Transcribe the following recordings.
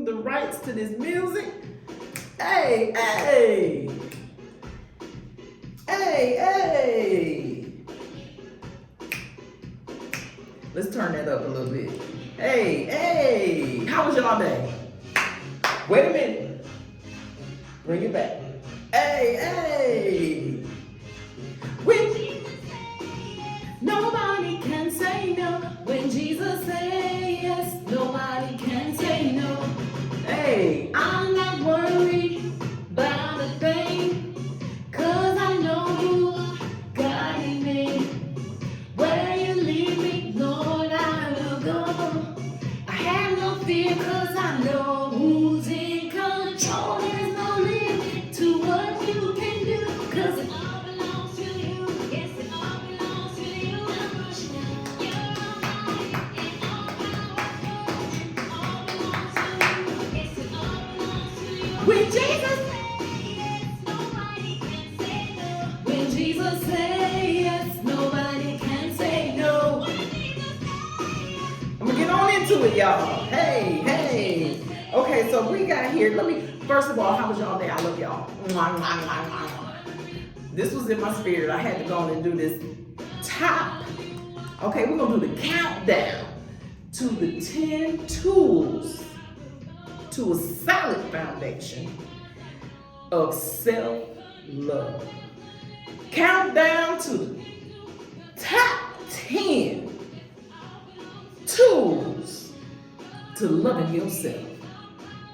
the rights to this music. Hey, hey. Hey, hey. Let's turn that up a little bit. Hey, hey. How was y'all day? Wait a minute. Bring it back. Hey, hey. When nobody can say no. When Jesus says yes, nobody can say no. Hey, I'm not worried about a thing, 'cause I know you are guiding me. Where you lead me, Lord, I will go. I have no fear, 'cause I know who's in control. There's no limit to what you can do, 'cause it all belongs to you. Yes, it all belongs to you. You're almighty and all powerful. All belongs to you. Yes, it all belongs to you. When Jesus says yes, nobody can say no. When Jesus says yes, nobody can say no. I'm gonna get on into it, y'all. Hey, hey. Okay, so we got here. First of all, how was y'all day? I love y'all. This was in my spirit. I had to go on and do this top. Okay, we're gonna do the countdown to the 10 tools to a solid foundation of self-love. Countdown to the top 10 tools to loving yourself.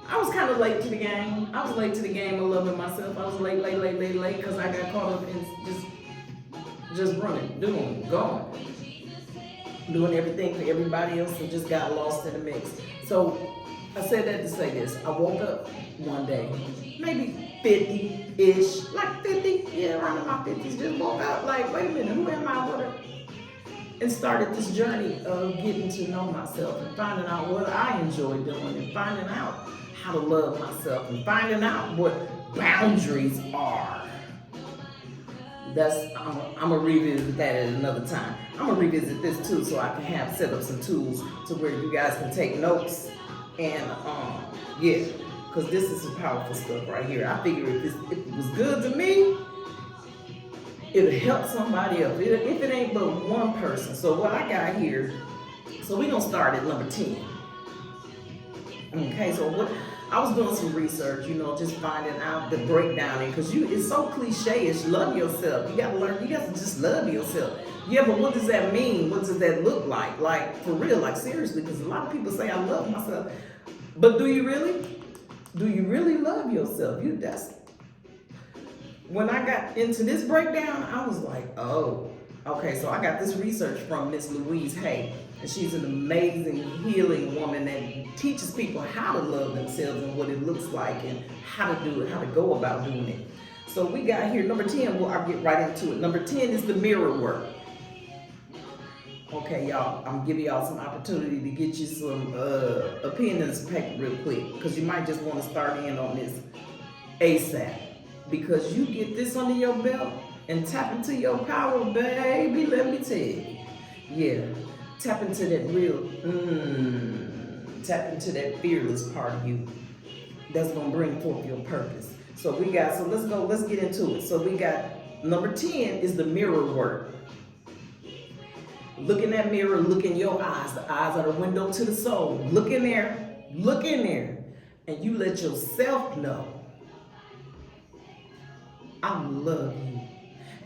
I was kind of late to the game. I was late to the game of loving myself. I was late, because I got caught up in just running, doing everything for everybody else and just got lost in the mix. So I said that to say this. I woke up one day, maybe 50-ish, like 50, yeah, around in my 50s, just woke up like, wait a minute, who am I? And started this journey of getting to know myself and finding out what I enjoy doing and finding out how to love myself and finding out what boundaries are. I'm gonna revisit that at another time. I'm gonna revisit this too so I can set up some tools to where you guys can take notes and yeah, because this is some powerful stuff right here. I figure if it was good to me, it'll help somebody else. If it ain't but one person. So what I got here, so we're gonna start at number 10. Okay, so I was doing some research, just finding out the breakdown, because it's so cliche-ish, love yourself. You gotta learn, you gotta just love yourself. Yeah, but what does that mean? What does that look like? Like, for real, like seriously, because a lot of people say, I love myself. But do you really? Do you really love yourself? When I got into this breakdown, I was like, oh, okay, so I got this research from Miss Louise Hay, and she's an amazing healing woman that teaches people how to love themselves and what it looks like and how to do it, how to go about doing it. So we got here, number 10, I'll get right into it. Number 10 is the mirror work. Okay, y'all, I'm giving y'all some opportunity to get you some a pen and some paper real quick, because you might just want to start in on this ASAP. Because you get this under your belt and tap into your power, baby, let me tell you. Yeah, tap into that tap into that fearless part of you that's going to bring forth your purpose. So let's get into it. So we got number 10 is the mirror work. Look in that mirror, look in your eyes. The eyes are the window to the soul. Look in there, and you let yourself know, I love you.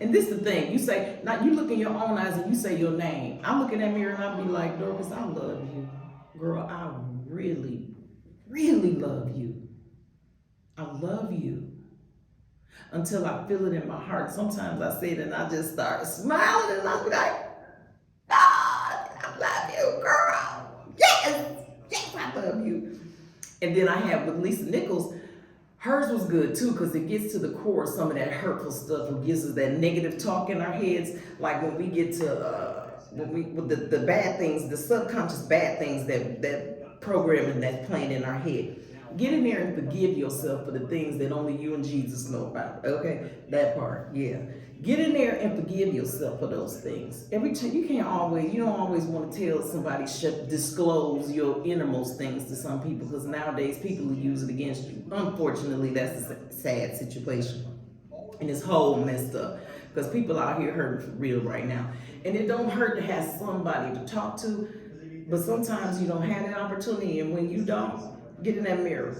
And this is the thing, you say, now you look in your own eyes and you say your name. I look in that mirror and I'll be like, Dorcas, I love you. Girl, I really, really love you. I love you. Until I feel it in my heart. Sometimes I say it and I just start smiling and I'll be like, God, I love you, girl. Yes, I love you. And then I have with Lisa Nichols, hers was good too, because it gets to the core of some of that hurtful stuff and gives us that negative talk in our heads. Like when we get to the bad things, the subconscious bad things that programming that's playing in our head. Get in there and forgive yourself for the things that only you and Jesus know about. Okay, that part, yeah. Get in there and forgive yourself for those things. Every time you don't always want to tell somebody, disclose your innermost things to some people, because nowadays people will use it against you. Unfortunately, that's a sad situation, and it's whole messed up because people out here hurting for real right now. And it don't hurt to have somebody to talk to, but sometimes you don't have that opportunity, and when you don't, get in that mirror.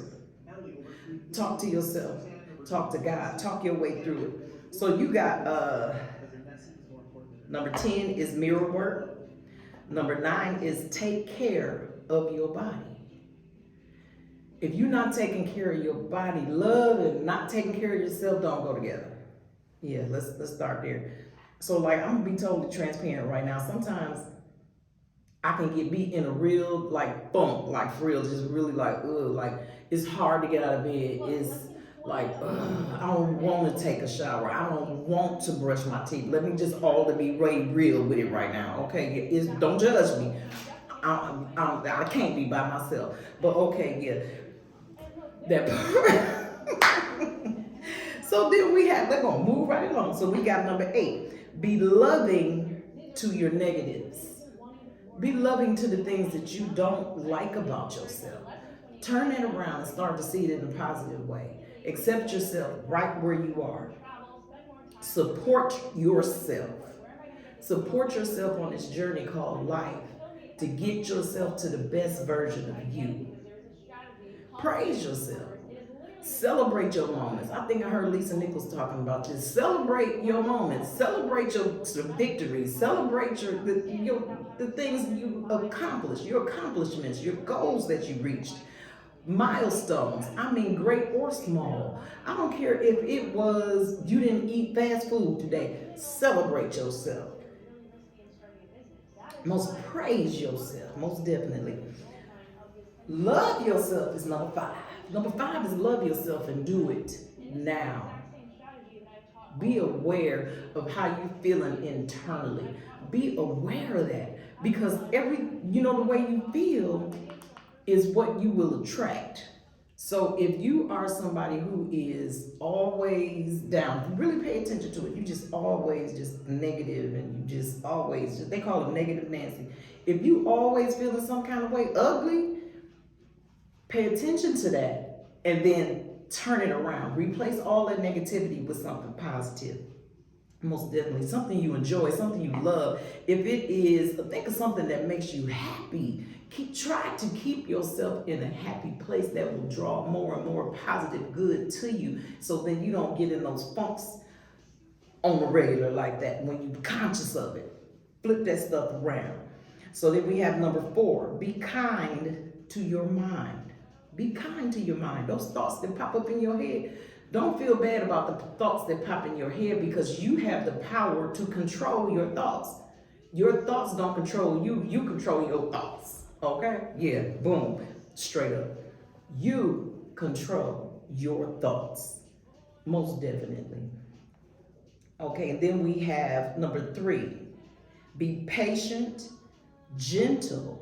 Talk to yourself. Talk to God. Talk your way through it. So you got number 10 is mirror work. Number 9 is take care of your body. If you're not taking care of your body, love and not taking care of yourself don't go together. Yeah, let's start there. So like, I'm gonna be totally transparent right now. Sometimes I can be in a real like funk, like for real, just really like like it's hard to get out of bed. It's like I don't want to take a shower. I don't want to brush my teeth. Let me just all to be real with it right now, okay? Don't judge me. I can't be by myself, but okay, yeah, that part. So then we're gonna move right along. So we got number 8. Be loving to your negatives. Be loving to the things that you don't like about yourself. Turn it around and start to see it in a positive way. Accept yourself right where you are. Support yourself. Support yourself on this journey called life to get yourself to the best version of you. Praise yourself. Celebrate your moments. I think I heard Lisa Nichols talking about this. Celebrate your moments. Celebrate your victories. Celebrate the things you accomplished, your accomplishments, your goals that you reached. Milestones. I mean, great or small. I don't care if it was you didn't eat fast food today. Celebrate yourself. Most praise yourself. Most definitely. Love yourself is number 5. Number 5 is love yourself and do it now. Be aware of how you're feeling internally. Be aware of that, because the way you feel is what you will attract. So if you are somebody who is always down, really pay attention to it. You just always just negative, and you just always they call it negative Nancy. If you always feeling some kind of way, ugly, pay attention to that and then turn it around. Replace all that negativity with something positive. Most definitely. Something you enjoy, something you love. If it is, think of something that makes you happy. Try to keep yourself in a happy place that will draw more and more positive good to you, so then you don't get in those funks on the regular like that when you're conscious of it. Flip that stuff around. So then we have number 4, be kind to your mind. Be kind to your mind. Those thoughts that pop up in your head, don't feel bad about the thoughts that pop in your head, because you have the power to control your thoughts. Your thoughts don't control you. You control your thoughts. Okay? Yeah, boom. Straight up. You control your thoughts. Most definitely. Okay, and then we have number 3. Be patient, gentle,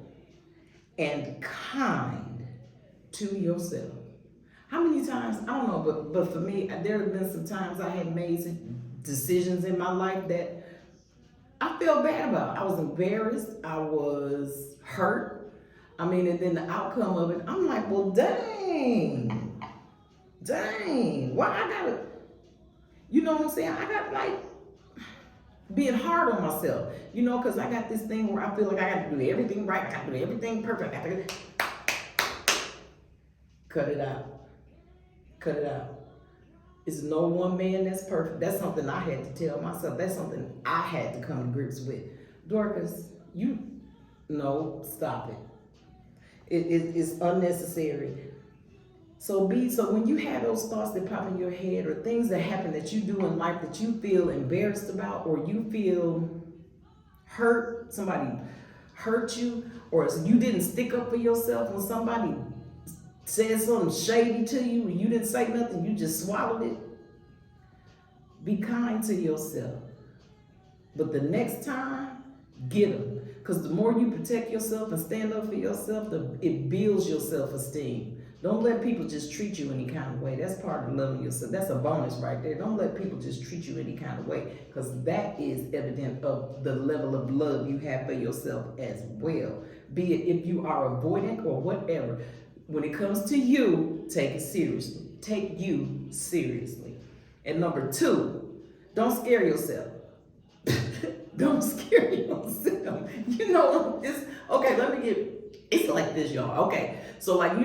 and kind to yourself. How many times, I don't know, but for me, there have been some times I had made decisions in my life that I felt bad about. I was embarrassed. I was hurt. I mean, and then the outcome of it, I'm like, well, dang, why I gotta, you know what I'm saying? I got like being hard on myself, because I got this thing where I feel like I got to do everything right. I got to do everything perfect. I got to cut it out. Cut it out. It's no one man that's perfect. That's something I had to tell myself. That's something I had to come to grips with. Dorcas, stop it. It's unnecessary. So when you have those thoughts that pop in your head, or things that happen that you do in life that you feel embarrassed about, or you feel hurt, somebody hurt you, or you didn't stick up for yourself when somebody said something shady to you and you didn't say nothing, you just swallowed it. Be kind to yourself. But the next time, get them. Because the more you protect yourself and stand up for yourself, it builds your self-esteem. Don't let people just treat you any kind of way. That's part of loving yourself. That's a bonus right there. Don't let people just treat you any kind of way, because that is evident of the level of love you have for yourself as well. Be it if you are avoidant or whatever. When it comes to you, take it seriously. Take you seriously. And number 2, don't scare yourself. Don't scare yourself. You know, it's like this, y'all. Okay, so like,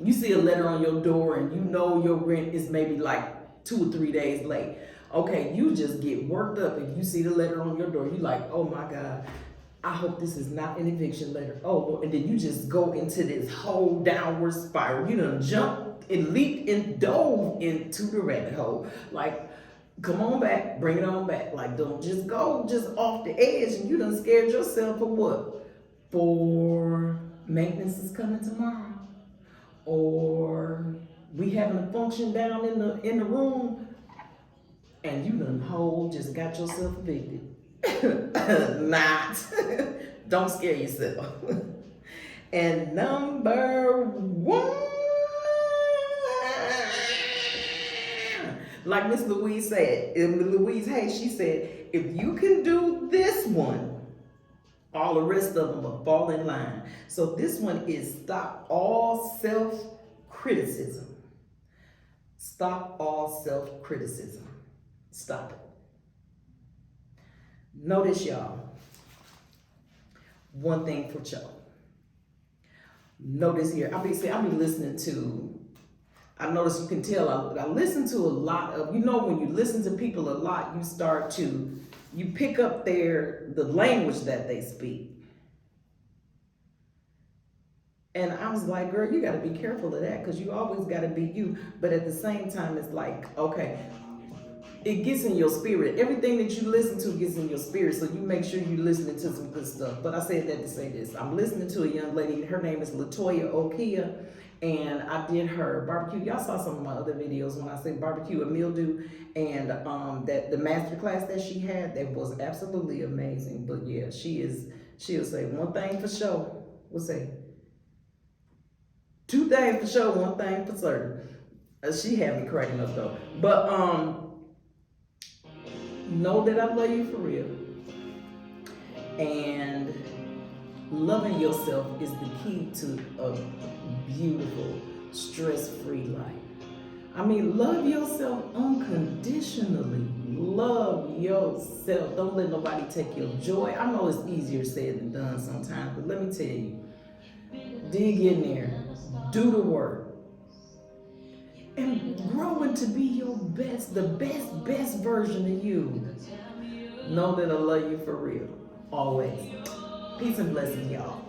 you see a letter on your door and you know your rent is maybe like 2 or 3 days late. Okay, you just get worked up if you see the letter on your door. You like, oh my God, I hope this is not an eviction letter. Oh Lord. And then you just go into this whole downward spiral. You done jumped and leaped and dove into the rabbit hole. Like, come on back, bring it on back. Like, don't just go just off the edge and you done scared yourself for what? For maintenance is coming tomorrow. Or we having a function down in the room and you done just got yourself evicted. Not. Don't scare yourself. And number 1, like Miss Louise said, Louise Hay, she said, if you can do this one, all the rest of them will fall in line. So this one is stop all self-criticism. Stop all self-criticism. Stop it. Notice, y'all, one thing for sure. Notice here, I be listening to, I notice you can tell, I listen to a lot of, when you listen to people a lot, you pick up the language that they speak. And I was like, girl, you got to be careful of that, because you always got to be you. But at the same time, it's like, okay, it gets in your spirit. Everything that you listen to gets in your spirit. So you make sure you're listening to some good stuff. But I said that to say this. I'm listening to a young lady. Her name is Latoya Okia. And I did her barbecue. Y'all saw some of my other videos when I say barbecue and mildew. And that the master class that she had, that was absolutely amazing. But yeah, she'll say one thing for sure. We'll say 2 things for sure, 1 thing for certain. She had me cracking up though. But know that I love you for real. And loving yourself is the key to a beautiful, stress-free life. I mean, love yourself unconditionally. Love yourself. Don't let nobody take your joy. I know it's easier said than done sometimes, but let me tell you, dig in there, do the work, and grow into be your best, the best version of you. Know that I love you for real, always. Peace and blessings, y'all.